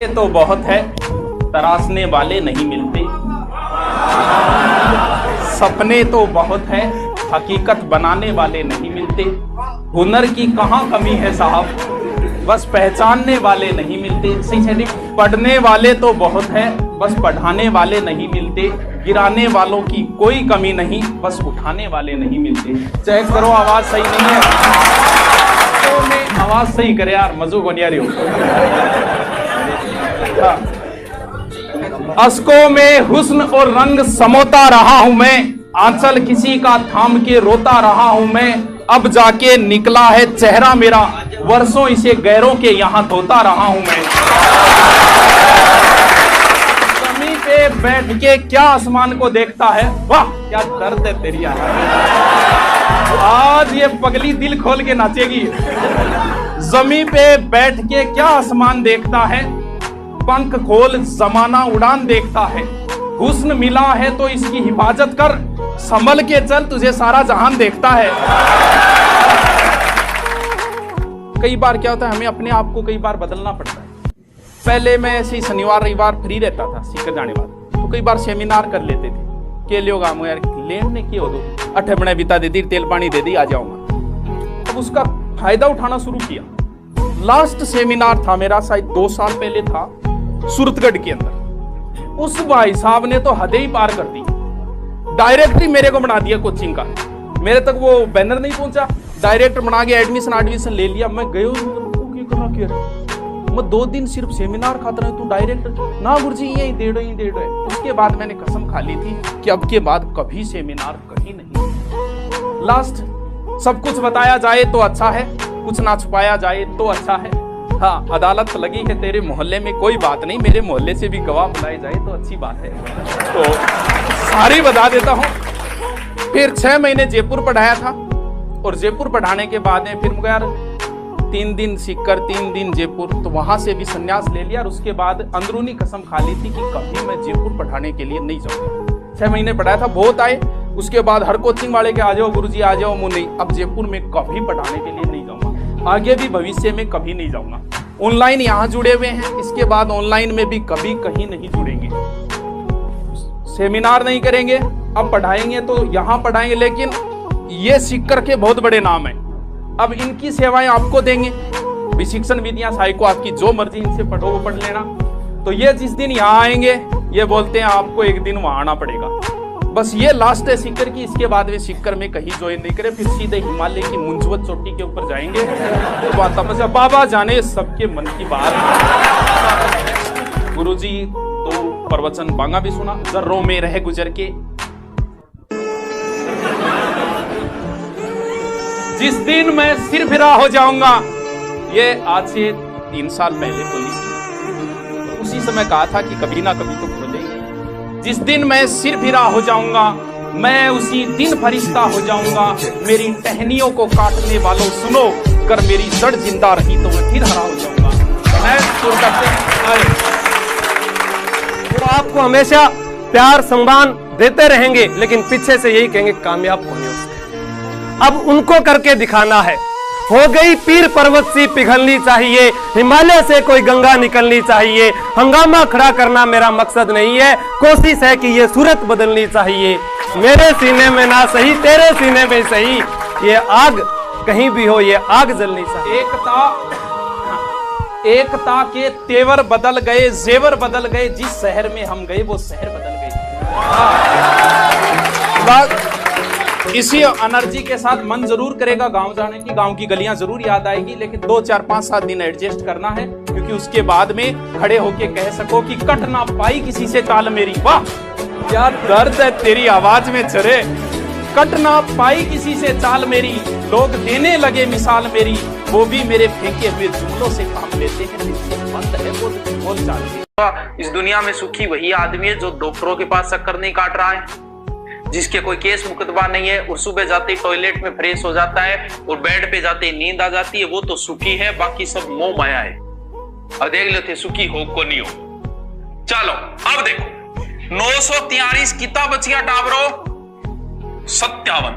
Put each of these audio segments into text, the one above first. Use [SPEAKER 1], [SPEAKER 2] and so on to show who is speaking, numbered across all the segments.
[SPEAKER 1] ये तो बहुत है, तराशने वाले नहीं मिलते। सपने तो बहुत है, हकीकत बनाने वाले नहीं मिलते। हुनर की कहाँ कमी है साहब, बस पहचानने वाले नहीं मिलते। सही। पढ़ने वाले तो बहुत है, बस पढ़ाने वाले नहीं मिलते। गिराने वालों की कोई कमी नहीं, बस उठाने वाले नहीं मिलते। चेक करो, आवाज सही नहीं है तो मैं आवाज सही करे यार, मजो बनिया रही हो। अश्कों में हुस्न और रंग समोता रहा हूं मैं, आंचल किसी का थाम के रोता रहा हूं मैं। अब जाके निकला है चेहरा मेरा, वर्षों इसे गैरों के यहां धोता रहा हूं मैं। जमीन पे बैठ के क्या आसमान को देखता है, वाह क्या दर्द है तेरी यार। आज ये पगली दिल खोल के नाचेगी। जमीन पे बैठ के क्या आसमान देखता है, पंख खोल जमाना उड़ान देखता है। हुस्न मिला है तो इसकी हिफाजत कर, संभल के चल तुझे सारा जहान देखता है। कई बार क्या होता है, हमें अपने आप को कई बार बदलना पड़ता है। पहले मैं ऐसे ही शनिवार रविवार फ्री रहता था सीकर जाने वाला, तो कई बार सेमिनार कर लेते थे के लियो गामो यार लेन ने किया दो 8 महीने बिता देती, तेल पानी दे दी, आ जाऊंगा। अब उसका फायदा उठाना शुरू किया। लास्ट सेमिनार था मेरा, शायद 2 साल पहले था, सूरतगढ़ के अंदर। उस भाई साहब ने तो हदें ही पार कर दी, डायरेक्ट ही मेरे को बना दिया कोचिंग का। मेरे तक वो बैनर नहीं पहुंचा, डायरेक्ट बना के एडमिशन ले लिया। मैं गयो मैं 2 दिन सिर्फ सेमिनार खाता रहा, तू डायरेक्ट ना गुरुजी यही डेढ़ है। उसके बाद मैंने कसम खा ली थी कि अब के बाद कभी सेमिनार कहीं नहीं। लास्ट सब कुछ बताया जाए तो अच्छा है, कुछ ना छुपाया जाए तो अच्छा है। हाँ, अदालत लगी है तेरे मोहल्ले में, कोई बात नहीं, मेरे मोहल्ले से भी गवाह बुलाए जाए तो अच्छी बात है। तो सारी बता देता हूँ। फिर 6 महीने जयपुर पढ़ाया था, और जयपुर पढ़ाने के बाद में फिर यार 3 दिन सीकर 3 दिन जयपुर, तो वहां से भी संन्यास ले लिया। और उसके बाद अंदरूनी कसम खा ली थी कि कभी मैं जयपुर पढ़ाने के लिए नहीं जाऊंगा। 6 महीने पढ़ाया था, बहुत आए। उसके बाद हर कोचिंग वाले के आ जाओ गुरुजी आ जाओ, मुझे नहीं, अब जयपुर में कभी पढ़ाने के लिए नहीं जाऊंगा, आगे भी भविष्य में कभी नहीं जाऊंगा। ऑनलाइन यहाँ जुड़े हुए हैं, इसके बाद ऑनलाइन में भी कभी कहीं नहीं जुड़ेंगे। सेमिनार नहीं करेंगे, अब पढ़ाएंगे तो यहाँ पढ़ाएंगे, लेकिन ये सीकर के बहुत बड़े नाम है। अब इनकी सेवाएं आपको देंगे। शिक्षण विधियां साइको आपकी जो मर्जी इनसे पढ़ो, वो पढ़ लेना। तो ये जिस दिन यहाँ आएंगे, ये बोलते हैं आपको एक दिन वहां आना पड़ेगा। बस ये लास्ट है सीकर की, इसके बाद वे सीकर में कहीं ज्वाइन नहीं करे, फिर सीधे हिमालय की मुंजवत चोटी के ऊपर जाएंगे। तो बात तपस्या बाबा जाने सबके मन की बात। गुरुजी तो प्रवचन बांगा भी सुना, जर्रों में रह गुजर के। जिस दिन मैं सिर फिरा हो जाऊंगा, ये आज से 3 साल पहले बोली। तो उसी समय कहा था कि कभी ना कभी तो खोलेंगे। जिस दिन मैं सिर फिरा हो जाऊंगा, मैं उसी दिन फरिश्ता हो जाऊंगा। मेरी टहनियों को काटने वालों सुनो, कर मेरी जड़ जिंदा रही तो मैं फिर हरा हो जाऊंगा। मैं सुर करते
[SPEAKER 2] वो आपको हमेशा प्यार सम्मान देते रहेंगे, लेकिन पीछे से यही कहेंगे कामयाब होने उसके। अब उनको करके दिखाना है। हो गई पीर पर्वत सी पिघलनी चाहिए, हिमालय से कोई गंगा निकलनी चाहिए। हंगामा खड़ा करना मेरा मकसद नहीं है, कोशिश है कि ये सूरत बदलनी चाहिए। मेरे सीने में ना सही, तेरे सीने में सही, ये आग कहीं भी हो, ये आग जलनी चाहिए।
[SPEAKER 1] एकता के तेवर बदल गए, जेवर बदल गए। जिस शहर में हम गए वो शहर बदल गए। इसी एनर्जी के साथ मन जरूर करेगा गांव जाने की, गांव की गलियां जरूर याद आएगी, लेकिन 2 4 5 7 दिन एडजस्ट करना है, क्योंकि उसके बाद में खड़े होके कह सको कि कट ना पाई किसी से ताल मेरी। वाह क्या दर्द है तेरी आवाज में चरे। कट ना पाई किसी से चाल मेरी, लोग देने लगे मिसाल मेरी, वो भी मेरे फेंके हुए जुमलों से काम लेते हैं। बंद है वो बोल चाल। इस दुनिया में सुखी वही आदमी है जो डॉक्टरों के पास चक्कर नहीं काट रहा है, जिसके कोई केस मुकदमा नहीं है, और सुबह जाते ही टॉयलेट में फ्रेश हो जाता है और बेड पे जाते ही नींद आ जाती है, वो तो सुखी है। बाकी सब मोह माया है। अब देख लेते सुखी हो को नहीं हो। चलो अब देखो 943 कितना बच गया टावरो? 57।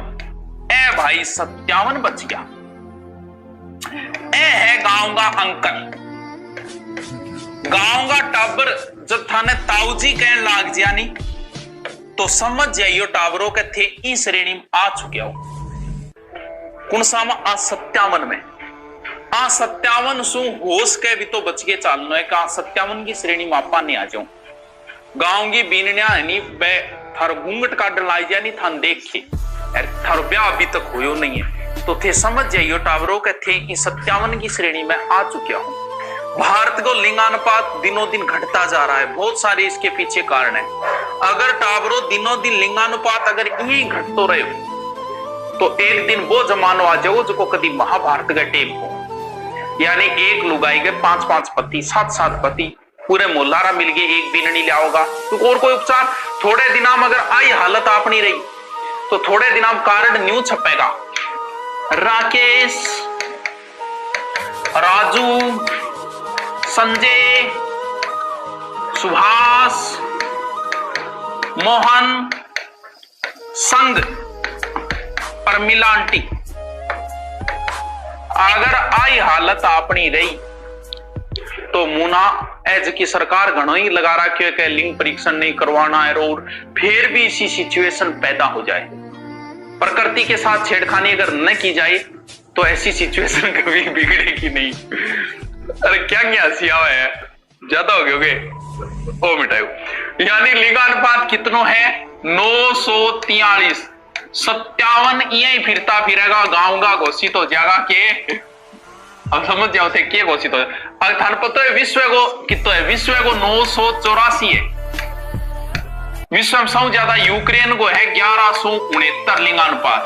[SPEAKER 1] ए भाई 57 बच गया। ए है गांव का अंकल, गांव का टाबर जब थाने ताऊजी कहने लाग जिया नी तो समझ जाइयो टाबरों के थे इस श्रेणी में आ चुके हो। कुणसा में आ 57 में आ 57 सु होश के भी तो बच के चालनो है का 57 की श्रेणी में आपा नहीं आ जाऊं। गांव की बीननिया नहीं बे थार घूंघट काटन लाई जा नहीं थान देखे थार ब्याह अभी तक होयो नहीं है तो थे समझ जाइयो टाबरों के थे इस 57 की श्रेणी में आ चुके हूं। भारत को लिंगानुपात दिनों दिन घटता जा रहा है, बहुत सारे इसके पीछे कारण है। अगर टाबरों दिनों दिन लिंगानुपात अगर यही घटतो रहे तो एक दिन वो जमानो आ जाओ जो कभी महाभारत का टेप हो, यानी एक लुगाई के 5-5 पति 7-7 पति पूरे मोलारा मिल गए एक बीननी लिया होगा तो और कोई उपचार थोड़े दिन में अगर आई हालत आप नहीं रही तो थोड़े दिन कारण न्यू छपेगा राकेश, राजू, संजय, सुभाष, मोहन, संग, परमिला आंटी। अगर आई हालत अपनी रही तो मुना एज की सरकार घणो ही लगा रखे कि लिंग परीक्षण नहीं करवाना है और फिर भी इसी सिचुएशन पैदा हो जाए। प्रकृति के साथ छेड़खानी अगर न की जाए तो ऐसी सिचुएशन कभी बिगड़ेगी नहीं। अरे क्या हंसिया है ज्यादा हो गए ओ मिटाओ। यानी लिंगानुपात कितनो है 943 57 यही फिरता फिरेगा गांव का घोषित हो जाएगा के अब समझ जाओ थे क्या घोषित हो अगर थान पता है विश्व को कितो है विश्व को 984 है। विश्व में सबसे ज्यादा यूक्रेन को है 1169 लिंगानुपात।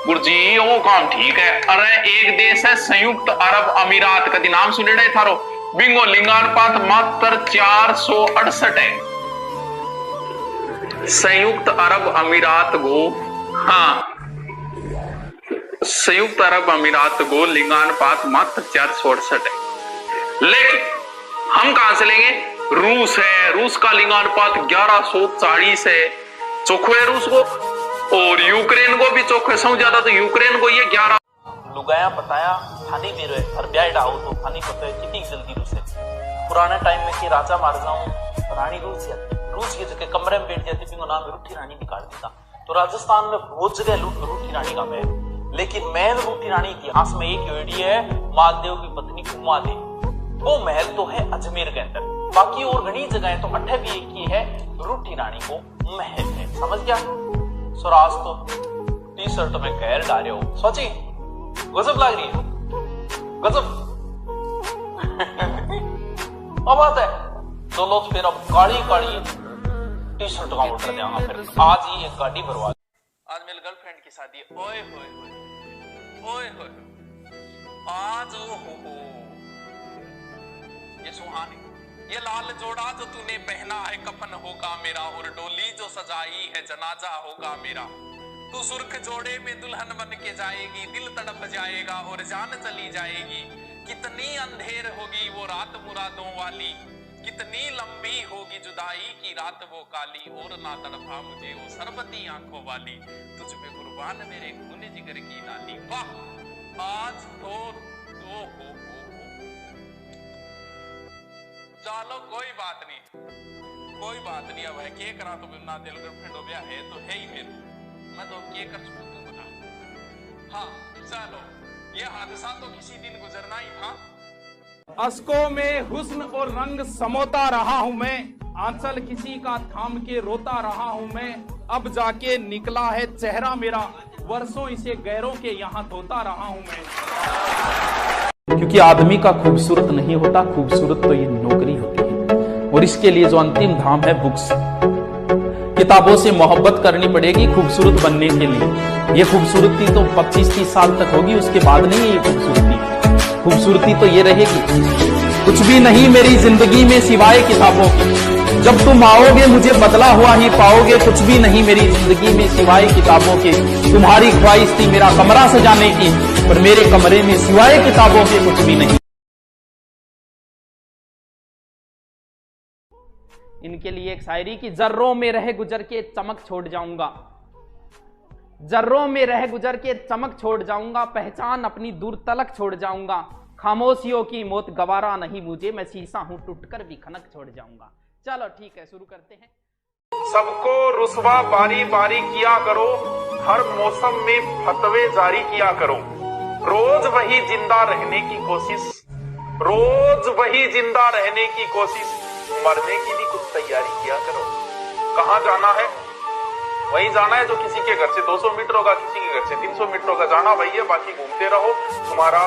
[SPEAKER 1] गुरुजी वो काम ठीक है। अरे एक देश है संयुक्त अरब अमीरात कभी नाम सुने रहे थारो बिंगो लिंगानुपात मात्र 468 है। संयुक्त अरब अमीरात को हाँ संयुक्त अरब अमीरात को लिंगानुपात मात्र 468 है। लेकिन हम कहां से लेंगे रूस है, रूस का लिंगानुपात 1140 है चोखो है रूस को और यूक्रेन को भी चोखो समझ ज्यादा तो यूक्रेन को ये 11
[SPEAKER 3] लुगाया बताया थानी भी रहे हर ब्याह डाउ तो थानी पता है कितनी जल्दी रूसे पुराने टाइम में कि राजा मार जाऊं रानी रूस की जगह कमरे में बैठ जाती थी नाम रूठी रानी निकाल देता। तो राजस्थान में बहुत जगह रूठी रानी का है लेकिन मेन रूठी रानी इतिहास में एक योड़ी है मालदेव की पत्नी उमा देवी। वो महल तो है अजमेर के अंदर, बाकी और घनी जगह तो अठे भी एक ही है रूठी रानी को महल है। समझ गया स्वराज तो टी शर्ट में गैर डाले हो सोची गजब लग रही है गजब अब बात है तो लोग फिर अब काली काली टी शर्ट का ऑर्डर देंगे फिर आज ही एक गाड़ी भरवा।
[SPEAKER 1] आज मेरी गर्लफ्रेंड की शादी है ओए होए ओए होए आज हो ये सुहानी ये लाल जोड़ा जो तूने पहना है कफन होगा मेरा और डोली जो सजाई है जनाजा होगा मेरा। तू सुर्ख जोड़े में दुल्हन बन के जाएगी दिल तड़प जाएगा और जान चली जाएगी। कितनी अंधेर होगी वो रात मुरादों वाली कितनी लंबी होगी जुदाई की रात वो काली और ना तड़पा मुझे वो सरबती आंखों वाली तुझ पे कुर्बान मेरे खून जिगर की नाली। वाह आज तो हो चलो कोई बात नहीं अब है के करा तो ना दिल गर्लफ्रेंड हो गया है तो है ही फिर मैं तो के कर सकूंगा। हाँ चलो ये हादसा तो किसी दिन गुजरना ही था।
[SPEAKER 4] अश्कों में हुस्न और रंग समोता रहा हूं मैं आंचल किसी का थाम के रोता रहा हूं मैं अब जाके निकला है चेहरा मेरा वर्षों इसे गैरों के यहाँ धोता रहा हूं मैं।
[SPEAKER 1] क्योंकि आदमी का खूबसूरत नहीं होता, खूबसूरत तो ये नौकरी होती है और इसके लिए जो अंतिम धाम है बुक्स किताबों से मोहब्बत करनी पड़ेगी खूबसूरत बनने के लिए। ये खूबसूरती तो 25-30 साल तक होगी उसके बाद नहीं है ये खूबसूरती तो ये रहेगी। कुछ भी नहीं मेरी जिंदगी में सिवाय किताबों के जब तुम आओगे मुझे बदला हुआ ही पाओगे। कुछ भी नहीं मेरी जिंदगी में सिवाय किताबों के तुम्हारी ख्वाहिश थी मेरा कमरा सजाने की पर मेरे कमरे में सिवाय किताबों के कुछ भी नहीं।
[SPEAKER 4] इनके लिए एक शायरी की जर्रों में रह गुजर के चमक छोड़ जाऊंगा जर्रों में रह गुजर के चमक छोड़ जाऊंगा पहचान अपनी दूर तलक छोड़ जाऊंगा
[SPEAKER 1] खामोशियों की मौत गवारा नहीं मुझे, मैं शीशा हूं टूटकर भी खनक छोड़ जाऊंगा। चलो ठीक है, शुरू करते हैं।
[SPEAKER 4] सबको रुसवा बारी बारी किया करो, हर मौसम में फतवे जारी किया करो, रोज वही जिंदा रहने की कोशिश, रोज वही जिंदा रहने की कोशिश, मरने की भी कुछ तैयारी किया करो। कहाँ जाना है? वही जाना है जो किसी के घर से 200 मीटर होगा, किसी के घर से 300 मीटर होगा। जाना वही है, बाकी घूमते रहो। तुम्हारा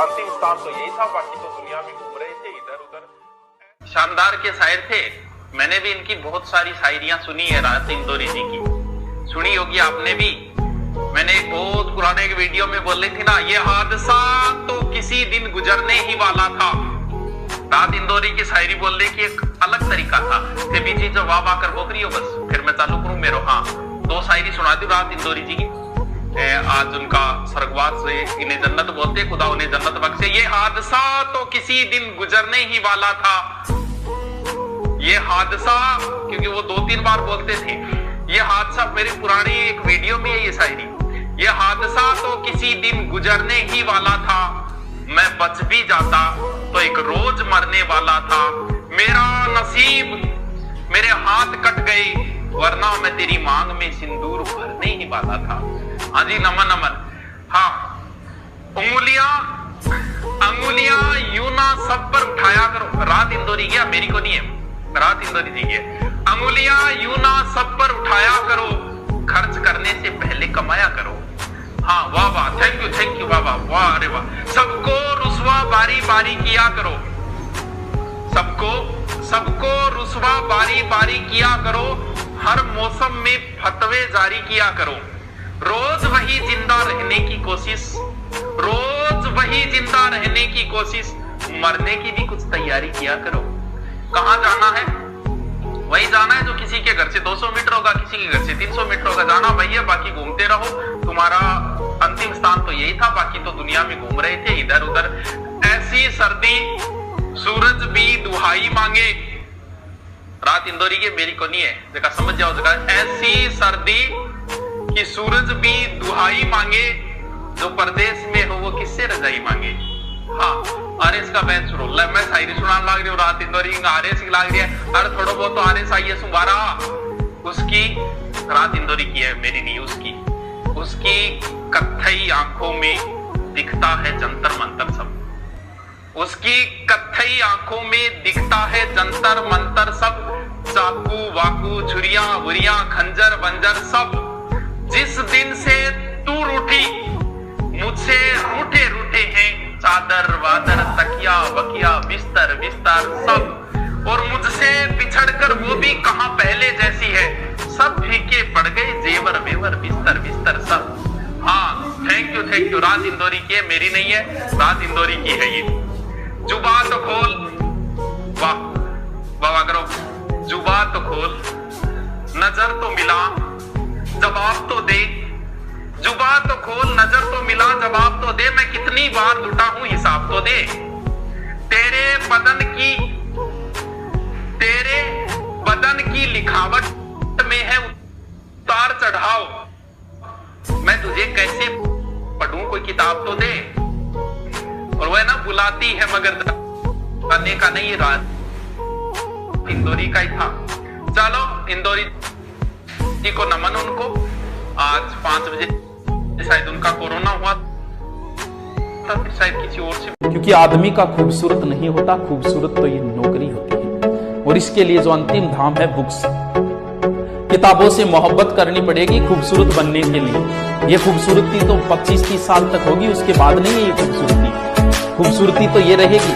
[SPEAKER 4] अंतिम स्थान तो यही था, बाकी तो दुनिया में घूम रहे थे इधर उधर।
[SPEAKER 3] शानदार के शायर थे। मैंने भी इनकी बहुत सारी शायरियां सुनी है, राहत इंदौरी जी की सुनी होगी आपने भी। मैंने एक बहुत पुराने एक वीडियो में बोल रही थी ना, ये हादसा तो किसी दिन गुजरने ही वाला था। राहत इंदौरी की शायरी बोलने की एक अलग तरीका था। फिर बीची जो वाह वाह कर बोकरी हो, बस फिर मैं चालू करूं मेरो। हाँ, 2 शायरी सुना दी राहत इंदौरी जी की। आज उनका स्वर्गवास से, इन्हें जन्नत बोलते, खुदा उन्हें जन्नत बख्शे। ये हादसा तो किसी दिन गुजरने ही वाला था, ये हादसा, क्योंकि वो 2-3 बार बोलते थे। ये हादसा मेरी पुरानी एक वीडियो में है ये शायरी। ये हादसा तो किसी दिन गुजरने ही वाला था, मैं बच भी जाता तो एक रोज मरने वाला था। मेरा नसीब, मेरे हाथ कट गए, वरना मैं तेरी मांग में सिंदूर भरने ही वाला था। हाँ जी, नमन नमन। हाँ, अंगुलियां यूं ना सब पर उठाया करो। राहत इंदौरी की, मेरी को नहीं है, राहत इंदौरी जी की। अंगुलियां यूं ना सब पर उठाया करो, खर्च करने से पहले कमाया करो। हाँ, वाह वाह, थैंक यू, वाह वाह, वाह, अरे वाह। सबको रुसवा बारी बारी किया करो, सबको रुसवा बारी बारी किया करो, हर मौसम में फतवे जारी किया करो, रोज वही जिंदा रहने की कोशिश, रोज वही जिंदा रहने की कोशिश, मरने की भी कुछ तैयारी किया करो। कहाँ जाना है? वही जाना है जो किसी के घर से 200 मीटर होगा, किसी के घर से 300 मीटर होगा। जाना वही है, बाकी घूमते रहो। तुम्हारा अंतिम स्थान तो यही था, बाकी तो दुनिया में घूम रहे थे इधर उधर। ऐसी सर्दी सूरज भी दुहाई मांगे। राहत इंदौरी के, मेरी को नहीं है, जगह समझ जाओ जगह। ऐसी सर्दी कि सूरज भी दुहाई मांगे, जो परदेश में हो वो किससे रजाई मांगे। हाँ, आरएस का बैच सुनो, मैं शायरी सुनाने लग रही हूँ। राहत इंदौरी आरएस लाग रही है, अरे थोड़ा बहुत तो आरएस आई है सुबारा। उसकी, राहत इंदौरी की है, मेरी नहीं, उसकी कत्थई आंखों में दिखता है जंतर मंतर सब, उसकी कत्थई आंखों में दिखता है जंतर मंतर सब, चाकू वाकू छुरियां वुरियां खंजर बंजर सब। जिस दिन से तू रूठी, मुझसे रूठे रूठे हैं चादर वादर तकिया वकिया बिस्तर बिस्तर सब, और मुझसे बिछड़कर वो भी कहां पहले जैसी है, सब फीके पड़ गए जेवर वेवर बिस्तर बिस्तर सब। हाँ, थैंक यू, राहत इंदौरी की है, मेरी नहीं है, राहत इंदौरी की है ये। जुबा तो खोल, वाह वाह करो। जुबा तो खोल, नजर तो मिला, जवाब तो दे। जुबा तो खोल, नजर तो मिला, जवाब तो दे। मैं कितनी बार लुटा हूं, हिसाब तो दे। तेरे बदन की लिखावट में है उतार चढ़ाव, मैं तुझे कैसे पढ़ूं, कोई किताब तो दे। और वह ना बुलाती है मगर करने का नहीं, राहत इंदौरी का ही था। चलो, इंदौरी जी को नमन। उनको आज 5 बजे शायद उनका कोरोना हुआ था, शायद किसी और से।
[SPEAKER 1] क्योंकि आदमी का खूबसूरत नहीं होता, खूबसूरत तो ये नौकरी होती है। और इसके लिए जो अंतिम धाम है बुक्स, किताबों से मोहब्बत करनी पड़ेगी खूबसूरत बनने के लिए। ये खूबसूरती तो 25-30 साल तक होगी, उसके बाद नहीं है ये खूबसूरती। खूबसूरती तो ये रहेगी।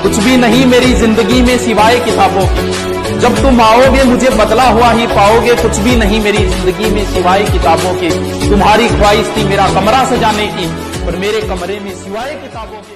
[SPEAKER 1] कुछ भी नहीं मेरी जिंदगी में सिवाय किताबों के, जब तुम आओगे मुझे बदला हुआ ही पाओगे। कुछ भी नहीं मेरी जिंदगी में सिवाय किताबों के, तुम्हारी ख्वाहिश थी मेरा कमरा सजाने की, पर मेरे कमरे में सिवाय किताबों के